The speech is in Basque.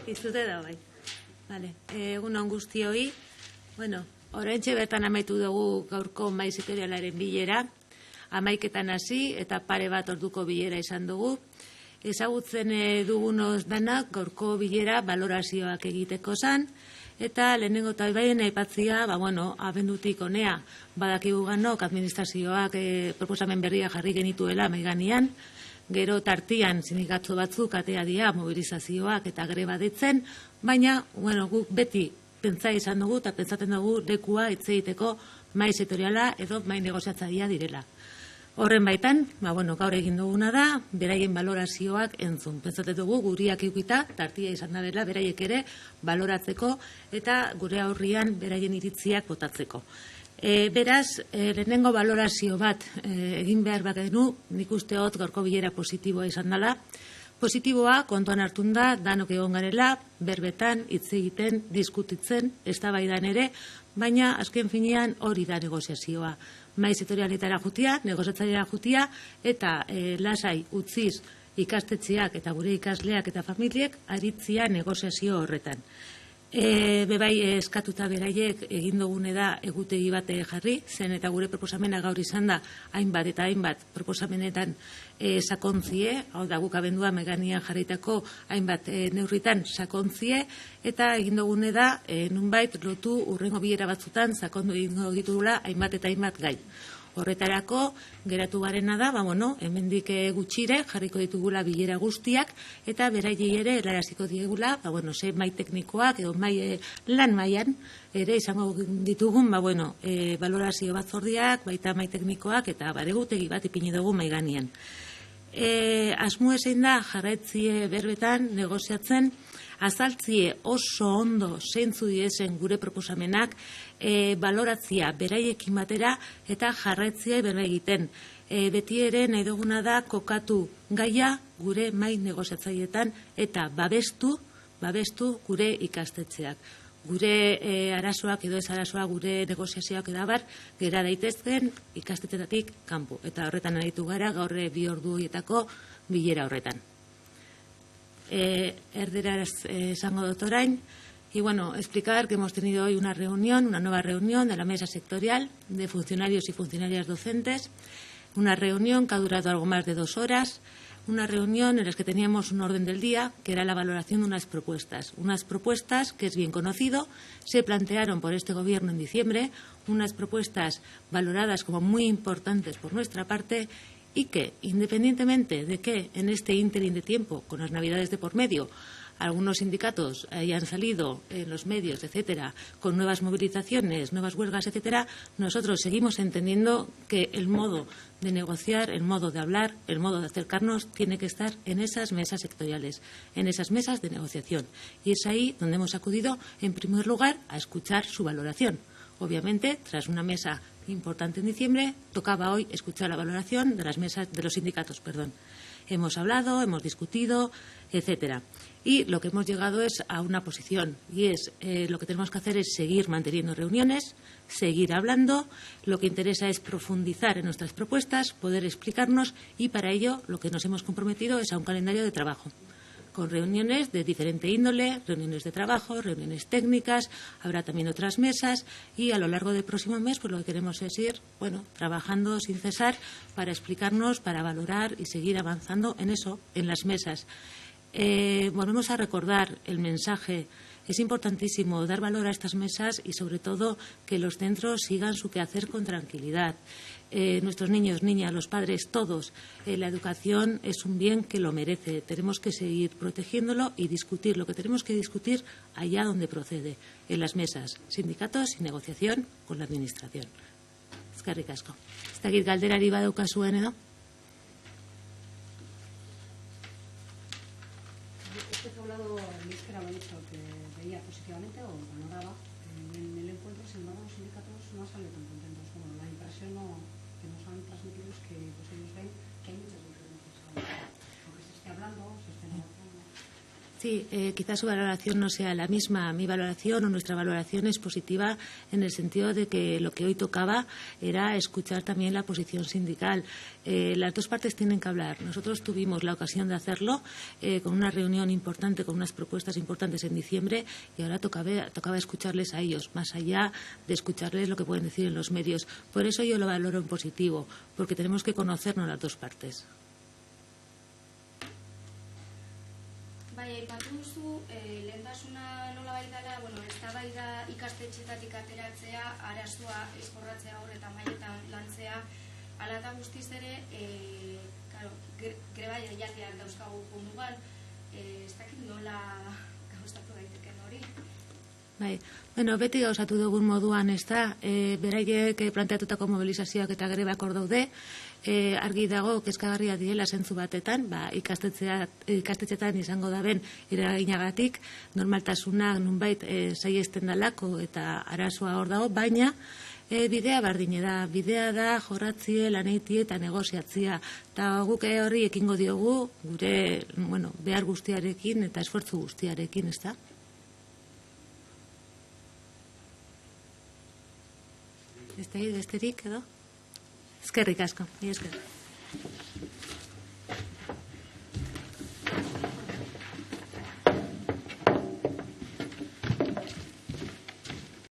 Izute da, bai. Egun on guztioi. Oraintxe bertan amaitu dugu gaurko mahai sektorialaren bilera. 11:00 hasi eta pare bat orduko bilera izan dugu. Ezagutzen dugunoz danak gaurko bilera balorazioak egiteko zan. Eta lehenengo eta baien aipatzia, abendutik honea badakigu ganok administrazioak proposamen berria jarri genituela maiganean. Gero tartian sindikatu batzuk atea dira mobilizazioak eta greba ditzen, baina guk beti pentsa izan dugu eta pentsatzen dugu lekua hitz egiteko mahai sektoriala edo mahai negoziatzailea direla. Horren baitan, gaur egin duguna da, beraien balorazioak entzun. Pentsatzen dugu guriak eukita, tartia izan da dela, beraiek ere baloratzeko eta gure aurrian beraien iritziak botatzeko. Beraz, lehenengo balorazio bat egin behar bagenu, nik usteot gaurko bilera positiboa izan dela. Positiboa kontuan hartun da, danok egon garela, berbetan, hitz egiten, diskutitzen, eztabaidan ere, baina azken finean hori da negoziazioa. Mahai sektorialetara jutia, negoziatzailera jutia, eta lasai utziz ikastetxeak eta gure ikasleak eta familiek aritzia negoziazio horretan. Bebai eskatuta beraiek egin dugune da egutegi bat jarri, zen eta gure proposamena gaur izan da hainbat eta hainbat proposamenetan sakontzie, hau da guk abendua meganian jarritako hainbat neurritan sakontzie, eta egin dugune da nunbait lotu urrengo bilera batzutan sakondu egingo ditugula hainbat eta hainbat gai. Horretarako, geratu garena da, hemendik gutxire jarriko ditugula bilera guztiak, eta beraiei ere helaraziko diegula, ze mahai teknikoak edo lan mailan ere izango ditugun, balorazio batzordiak, baita mahai teknikoak, eta egutegi bat ipini dugu mahai gainean. Asmo ezein da jarraitzie berbetan negoziatzen, azaltzie oso ondo zeintzu diezen gure proposamenak, baloratzia beraiekin batera eta jarraitzia berba egiten. Beti ere nahi duguna da kokatu gaia gure mahai negoziatzaileetan eta babestu gure ikastetxeak. Gure arazoak edo ez arazoak, gure negoziazioak edabar, gera daitezken ikastetxeetatik kanpo. Eta horretan aritu gara gaur 2 ordu horietako bilera horretan. Erderaz esango dut orain. Y explicar que hemos tenido hoy una nueva reunión de la mesa sectorial de funcionarios y funcionarias docentes, una reunión que ha durado algo más de 2 horas, una reunión en la que teníamos un orden del día, que era la valoración de unas propuestas que es bien conocido, se plantearon por este Gobierno en diciembre, unas propuestas valoradas como muy importantes por nuestra parte y que, independientemente de que en este ínterin de tiempo, con las Navidades de por medio, algunos sindicatos hayan salido en los medios, etcétera, con nuevas movilizaciones, nuevas huelgas, etcétera, nosotros seguimos entendiendo que el modo de negociar, el modo de hablar, el modo de acercarnos tiene que estar en esas mesas sectoriales, en esas mesas de negociación. Y es ahí donde hemos acudido, en primer lugar, a escuchar su valoración. Obviamente, tras una mesa importante en diciembre, tocaba hoy escuchar la valoración de las mesas de los sindicatos, Hemos hablado, hemos discutido, etcétera. Y lo que hemos llegado es a una posición, y es lo que tenemos que hacer es seguir manteniendo reuniones, seguir hablando. Lo que interesa es profundizar en nuestras propuestas, poder explicarnos, y para ello lo que nos hemos comprometido es a un calendario de trabajo, con reuniones de diferente índole, reuniones de trabajo, reuniones técnicas, habrá también otras mesas, y a lo largo del próximo mes lo que queremos es ir trabajando sin cesar para explicarnos, para valorar y seguir avanzando en eso, en las mesas. Volvemos a recordar el mensaje. Es importantísimo dar valor a estas mesas y, sobre todo, que los centros sigan su quehacer con tranquilidad. Nuestros niños, niñas, los padres, todos, la educación es un bien que lo merece. Tenemos que seguir protegiéndolo y discutir lo que tenemos que discutir allá donde procede, en las mesas, sindicatos y negociación con la Administración. Eskerrik asko. Ez dakit galderari badaukazuen edo? Usted ha hablado, el ministro ha dicho que veía positivamente o valoraba en el encuentro, sin embargo los sindicatos no han salido tan contentos. La impresión que nos han transmitido es que ellos ven que hay muchas diferencias. Aunque se esté hablando, se esté negociando. Sí, quizás su valoración no sea la misma. Mi valoración o nuestra valoración es positiva en el sentido de que lo que hoy tocaba era escuchar también la posición sindical. Las dos partes tienen que hablar. Nosotros tuvimos la ocasión de hacerlo con una reunión importante, con unas propuestas importantes en diciembre, y ahora tocaba escucharles a ellos, más allá de escucharles lo que pueden decir en los medios. Por eso yo lo valoro en positivo, porque tenemos que conocernos las dos partes. Bai, aipatu duzu, lehentasuna nola baitala, eztabaida ikastetxeetatik ateratzea, arazoa eskorratzea hor eta mailetan lantzea, hala eta guztiz ere, greba jaialdiak dauzkagu munduan, ez dakit nola gauzatu daiteken hori. Bai, beti gauzatu dugun moduan, ez da, beraiek planteatutako mobilizazioak eta grebak hor daude, argi dago kezkagarria direla zentzu batetan, ikastetxetan izango daben eraginagatik, normaltasunak nunbait saihesten dalako eta arazoa hor dago, baina bidea bardine da, bidea da jorratzie, laneitie eta negoziatzia, eta guk horri ekingo diogu gure behar guztiarekin eta esfortzu guztiarekin, ez da? Besterik edo? Eskerrik asko, esker.